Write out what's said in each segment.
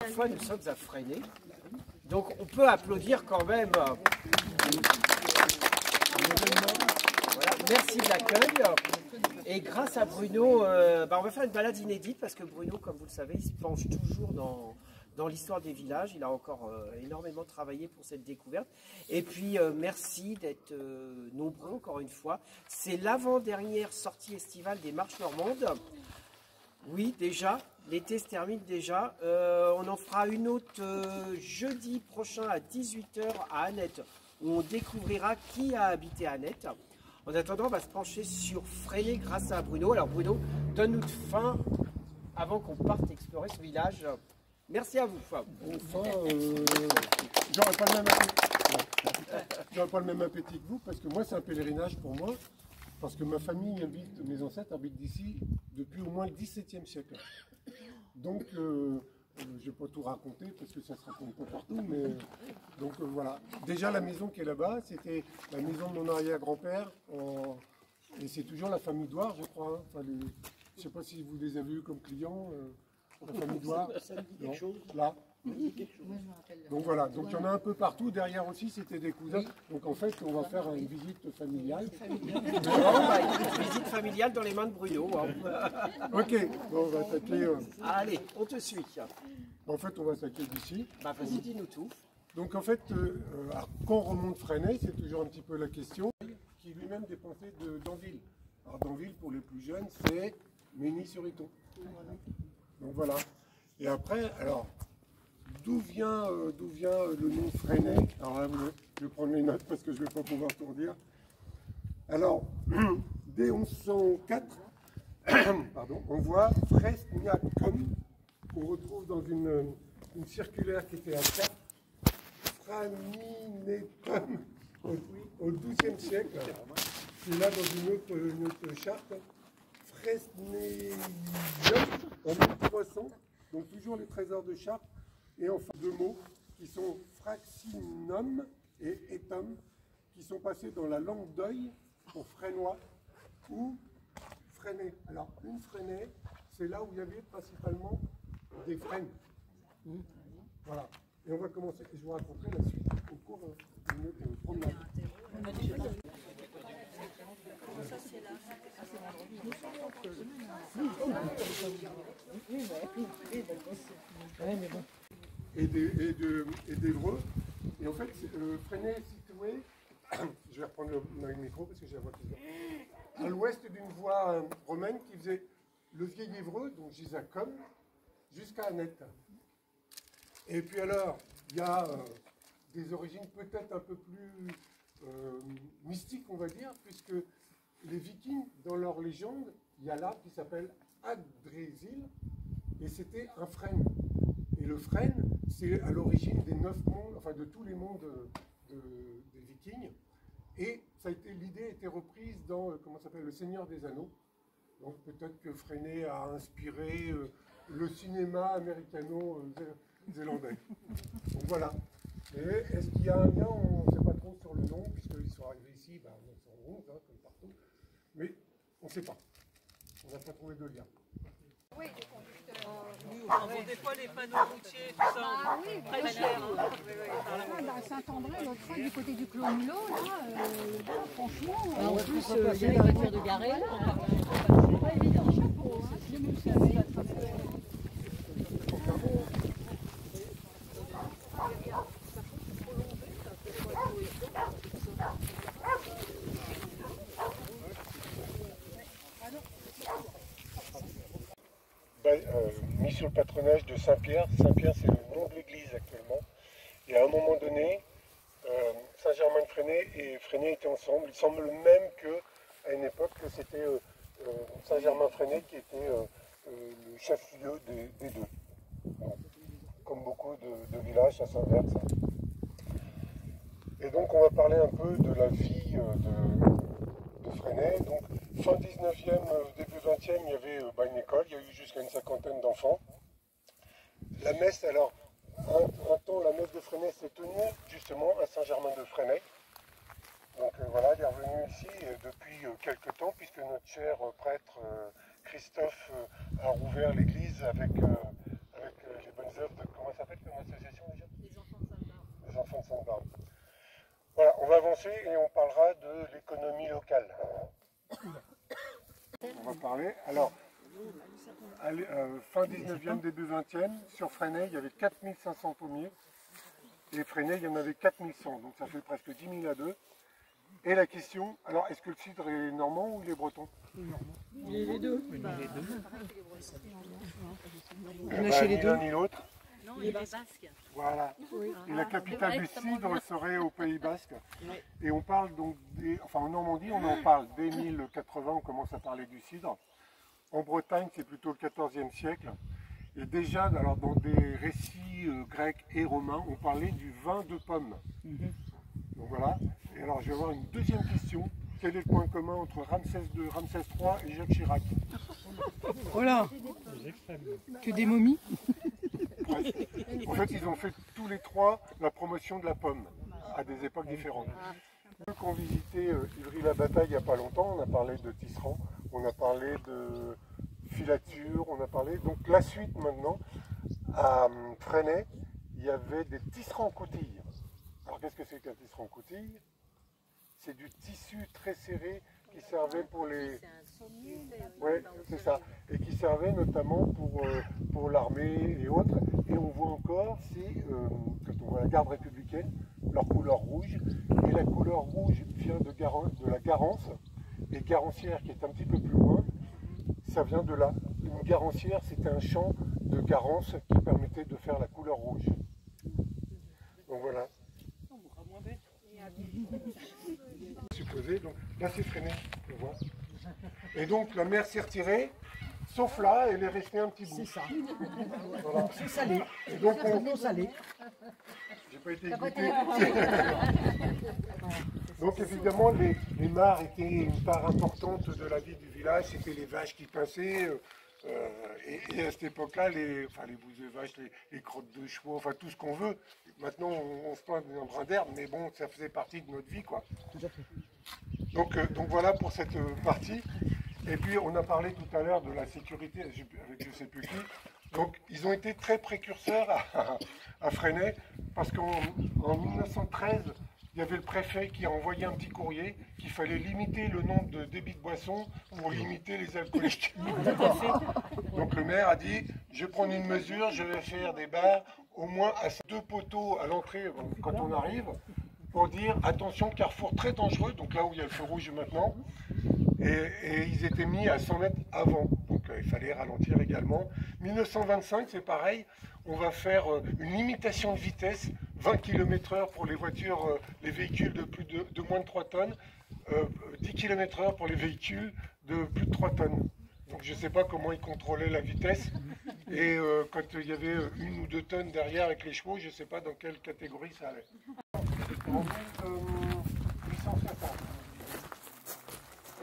Fois, nous sommes à Fresnay, donc on peut applaudir quand même. Voilà, merci de l'accueil. Et grâce à Bruno, on va faire une balade inédite parce que Bruno, comme vous le savez, il se penche toujours dans l'histoire des villages. Il a encore énormément travaillé pour cette découverte. Et puis, merci d'être nombreux encore une fois. C'est l'avant-dernière sortie estivale des Marches Normandes. Oui, déjà, l'été se termine déjà. On en fera une autre jeudi prochain à 18 h à Annette, où on découvrira qui a habité Annette. En attendant, on va se pencher sur Fresnay grâce à Bruno. Alors Bruno, donne-nous de fin avant qu'on parte explorer ce village. Merci à vous. Enfin, j'aurais pas le même appétit que vous, parce que moi c'est un pèlerinage pour moi, parce que ma famille habite, mes ancêtres habitent d'ici depuis au moins le XVIIe siècle. Donc, je ne vais pas tout raconter parce que ça se raconte pas partout, mais donc voilà. Déjà la maison qui est là-bas, c'était la maison de mon arrière-grand-père, et c'est toujours la famille Douard, je crois. Hein. Enfin, je ne sais pas si vous les avez vus comme clients, la famille Douard. Là. Donc voilà, donc il y en a un peu partout, derrière aussi c'était des cousins, donc en fait on va faire une visite familiale. Une visite familiale dans les mains de Bruno. Ok, bon, on va attaquer. Allez, on te suit. En fait on va attaquer d'ici. Vas-y, dis-nous tout. Donc en fait, quand on remonte Fresnay, c'est toujours un petit peu la question, qui lui-même dépensait d'Anville. Alors d'Anville pour les plus jeunes, c'est Mény-sur-Iton. Donc voilà. Et après, alors... D'où vient le nom Fresnay? Alors là, je vais prendre les notes parce que je ne vais pas pouvoir tout redire. Alors, dès 1104, pardon, on voit Fresniacum, qu'on retrouve dans une circulaire qui était à Cap, Framinetum, au XIIe siècle. C'est là dans une autre charte. Fresneium, en 1300, donc toujours les trésors de Chartres. Et enfin deux mots qui sont fraxinum et etum, qui sont passés dans la langue d'oeil pour frénois ou Fresnay. Alors une Fresnay, c'est là où il y avait principalement des frênes. Voilà. Et on va commencer, et je vous raconterai la suite au cours d'une promenade. Et d'Évreux. Et en fait, Fresnay est situé, je vais reprendre le micro parce que j'ai la voix qui se voit, à l'ouest d'une voie romaine qui faisait le vieil Évreux, donc Gisacum, jusqu'à Annette. Et puis alors, il y a des origines peut-être un peu plus mystiques, on va dire, puisque les Vikings, dans leur légende, il y a l'arbre qui s'appelle Agdrésil, et c'était un frêne. Et le frêne, c'est à l'origine des 9 mondes, enfin de tous les mondes des Vikings. Et l'idée a été reprise dans, comment s'appelle, Le Seigneur des Anneaux. Donc peut-être que Fresnay a inspiré le cinéma américano-zélandais. Donc voilà. Et est-ce qu'il y a un lien? On ne sait pas trop sur le nom, puisqu'ils sont arrivés ici en 1911, hein, comme partout. Mais on ne sait pas. On n'a pas trouvé de lien. Oui, les conducteurs. Des fois, les panneaux routiers, tout ça, Oui, très cher. à Saint-André, l'autre fois, du côté du Clos Mulot, là, franchement, en plus, il y a la voiture de garer, c'est pas évident. Mis sur le patronage de Saint-Pierre. Saint-Pierre, c'est le nom de l'église actuellement. Et à un moment donné, Saint-Germain-de-Fresnay et Fresnay étaient ensemble. Il semble même qu'à une époque, c'était Saint-Germain-Fresnay qui était le chef-lieu des deux. Bon, comme beaucoup de villages, ça s'inverse. Et donc, on va parler un peu de la vie de Fresnay. Donc, fin 19e, début 20e, il y avait une école, il y a eu jusqu'à une cinquantaine d'enfants. La messe, alors, un temps, la messe de Fresnay s'est tenue justement à Saint-Germain-de-Fresnay. Donc voilà, elle est revenue ici depuis quelques temps, puisque notre cher prêtre Christophe a rouvert l'église avec les bonnes œuvres de... Comment ça s'appelle comme association déjà? Les enfants de Sainte-Barbe. Les enfants de Sainte-Barbe. Voilà, on va avancer et on parlera de l'économie locale. On va parler. Alors, fin 19e, début 20e, sur Fresnay, il y avait 4500 pommiers. Et Fresnay, il y en avait 4100. Donc ça fait presque 10 000 à 2. Et la question, alors est-ce que le cidre est normand ou il est breton? Les deux. Ni l'un ni l'autre. Non, il est basque. Voilà. Et la capitale du cidre serait au Pays Basque. Et on parle donc, enfin en Normandie, on en parle dès 1080, on commence à parler du cidre. En Bretagne, c'est plutôt le XIVe siècle. Et déjà, alors, dans des récits grecs et romains, on parlait du vin de pomme. Donc voilà. Et alors, je vais avoir une deuxième question. Quel est le point commun entre Ramsès II, Ramsès III et Jacques Chirac? Voilà. Que des momies. En fait, ils ont fait tous les trois la promotion de la pomme à des époques différentes. Ceux qui ont visité Ivry-la-Bataille il n'y a pas longtemps, on a parlé de tisserand, on a parlé de filature, on a parlé. Donc la suite maintenant, à Fresnay, il y avait des tisserands coutilles. Alors qu'est-ce que c'est qu'un tisserand coutille? C'est du tissu très serré qui servait pour les... Oui, c'est ça. Et qui servait notamment pour l'armée et autres. Et on voit encore, quand on voit la garde républicaine, leur couleur rouge. Et la couleur rouge vient de la Garance. Et Garancière, qui est un petit peu plus loin, ça vient de là. Une Garancière, c'était un champ de Garance qui permettait de faire la couleur rouge. Donc voilà. Supposé, donc là c'est Fresnay, on voit. Et donc la mer s'est retirée, sauf là, elle est restée un petit bout. C'est ça. Voilà. C'est salé. Et donc C'est non salé. J'ai pas été écouté. Donc évidemment les mares étaient une part importante de la vie du village, c'était les vaches qui passaient. Et à cette époque-là, les bouses de vaches, les crottes de chevaux, enfin tout ce qu'on veut. Maintenant, on se plaint d'un brin d'herbe, mais bon, ça faisait partie de notre vie, quoi. Donc voilà pour cette partie. Et puis, on a parlé tout à l'heure de la sécurité avec je ne sais plus qui. Donc, ils ont été très précurseurs à Fresnay, parce qu'en 1913, il y avait le préfet qui a envoyé un petit courrier qu'il fallait limiter le nombre de débits de boissons pour limiter les alcooliques. Donc le maire a dit, je vais prendre une mesure, je vais faire des bars au moins à 2 poteaux à l'entrée quand on arrive, pour dire attention, carrefour très dangereux, donc là où il y a le feu rouge maintenant, et ils étaient mis à 100 mètres avant, donc il fallait ralentir également. 1925, c'est pareil, on va faire une limitation de vitesse, 20 km/h pour les voitures, les véhicules de moins de 3 tonnes, 10 km/h pour les véhicules de plus de 3 tonnes. Donc je ne sais pas comment ils contrôlaient la vitesse, et quand il y avait 1 ou 2 tonnes derrière avec les chevaux, je ne sais pas dans quelle catégorie ça allait. En 1860.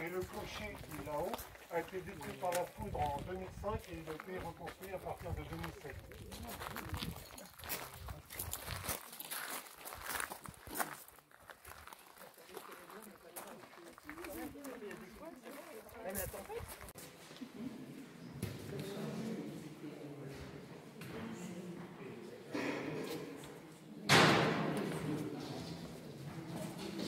Et le clocher qui est là-haut a été détruit par la foudre en 2005 et il a été reconstruit à partir de 2007. Même la tempête.